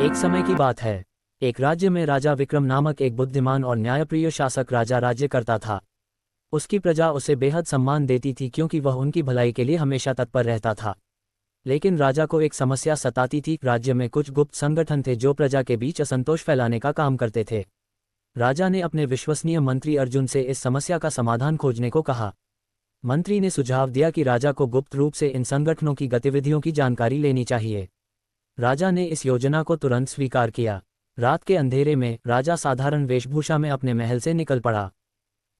एक समय की बात है। एक राज्य में राजा विक्रम नामक एक बुद्धिमान और न्यायप्रिय शासक राजा राज्य करता था। उसकी प्रजा उसे बेहद सम्मान देती थी क्योंकि वह उनकी भलाई के लिए हमेशा तत्पर रहता था। लेकिन राजा को एक समस्या सताती थी। राज्य में कुछ गुप्त संगठन थे जो प्रजा के बीच असंतोष फैलाने का काम करते थे। राजा ने अपने विश्वसनीय मंत्री अर्जुन से इस समस्या का समाधान खोजने को कहा। मंत्री ने सुझाव दिया कि राजा को गुप्त रूप से इन संगठनों की गतिविधियों की जानकारी लेनी चाहिए। राजा ने इस योजना को तुरंत स्वीकार किया। रात के अंधेरे में राजा साधारण वेशभूषा में अपने महल से निकल पड़ा।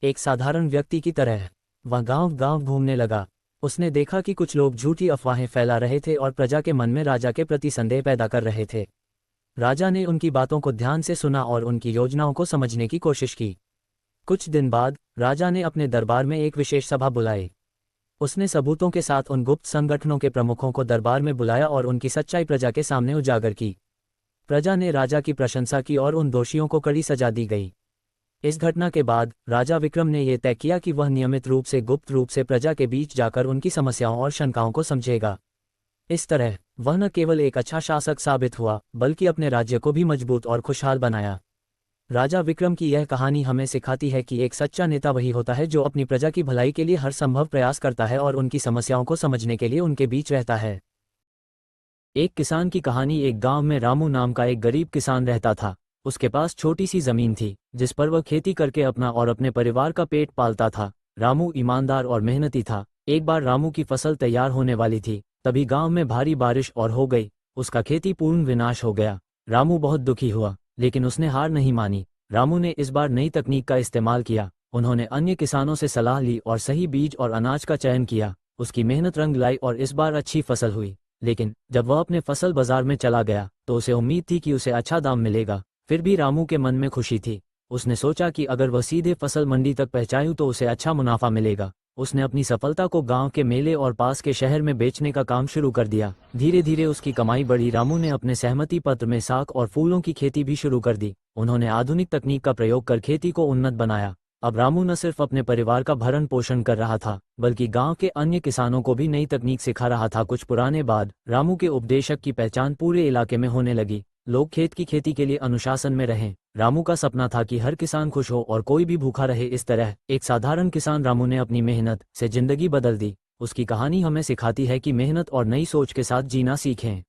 एक साधारण व्यक्ति की तरह वह गांव-गांव घूमने लगा। उसने देखा कि कुछ लोग झूठी अफवाहें फैला रहे थे और प्रजा के मन में राजा के प्रति संदेह पैदा कर रहे थे। राजा ने उनकी बातों को ध्यान से सुना और उनकी योजनाओं को समझने की कोशिश की। कुछ दिन बाद राजा ने अपने दरबार में एक विशेष सभा बुलाई। उसने सबूतों के साथ उन गुप्त संगठनों के प्रमुखों को दरबार में बुलाया और उनकी सच्चाई प्रजा के सामने उजागर की। प्रजा ने राजा की प्रशंसा की और उन दोषियों को कड़ी सजा दी गई। इस घटना के बाद राजा विक्रम ने यह तय किया कि वह नियमित रूप से गुप्त रूप से प्रजा के बीच जाकर उनकी समस्याओं और शंकाओं को समझेगा। इस तरह वह न केवल एक अच्छा शासक साबित हुआ बल्कि अपने राज्य को भी मजबूत और खुशहाल बनाया। राजा विक्रम की यह कहानी हमें सिखाती है कि एक सच्चा नेता वही होता है जो अपनी प्रजा की भलाई के लिए हर संभव प्रयास करता है और उनकी समस्याओं को समझने के लिए उनके बीच रहता है। एक किसान की कहानी। एक गांव में रामू नाम का एक गरीब किसान रहता था। उसके पास छोटी सी जमीन थी जिस पर वह खेती करके अपना और अपने परिवार का पेट पालता था। रामू ईमानदार और मेहनती था। एक बार रामू की फसल तैयार होने वाली थी, तभी गांव में भारी बारिश और हो गई। उसका खेती पूर्ण विनाश हो गया। रामू बहुत दुखी हुआ, लेकिन उसने हार नहीं मानी। रामू ने इस बार नई तकनीक का इस्तेमाल किया। उन्होंने अन्य किसानों से सलाह ली और सही बीज और अनाज का चयन किया। उसकी मेहनत रंग लाई और इस बार अच्छी फसल हुई। लेकिन जब वह अपने फसल बाजार में चला गया तो उसे उम्मीद थी कि उसे अच्छा दाम मिलेगा। फिर भी रामू के मन में खुशी थी। उसने सोचा कि अगर वह सीधे फसल मंडी तक पहुंचाए तो उसे अच्छा मुनाफा मिलेगा। उसने अपनी सफलता को गांव के मेले और पास के शहर में बेचने का काम शुरू कर दिया। धीरे धीरे उसकी कमाई बढ़ी। रामू ने अपने सहमति पत्र में साग और फूलों की खेती भी शुरू कर दी। उन्होंने आधुनिक तकनीक का प्रयोग कर खेती को उन्नत बनाया। अब रामू न सिर्फ अपने परिवार का भरण पोषण कर रहा था बल्कि गांव के अन्य किसानों को भी नई तकनीक सिखा रहा था। कुछ पुराने बाद रामू के उपदेशक की पहचान पूरे इलाके में होने लगी। लोग खेत की खेती के लिए अनुशासन में रहें। रामू का सपना था कि हर किसान खुश हो और कोई भी भूखा रहे। इस तरह एक साधारण किसान रामू ने अपनी मेहनत से जिंदगी बदल दी। उसकी कहानी हमें सिखाती है कि मेहनत और नई सोच के साथ जीना सीखें।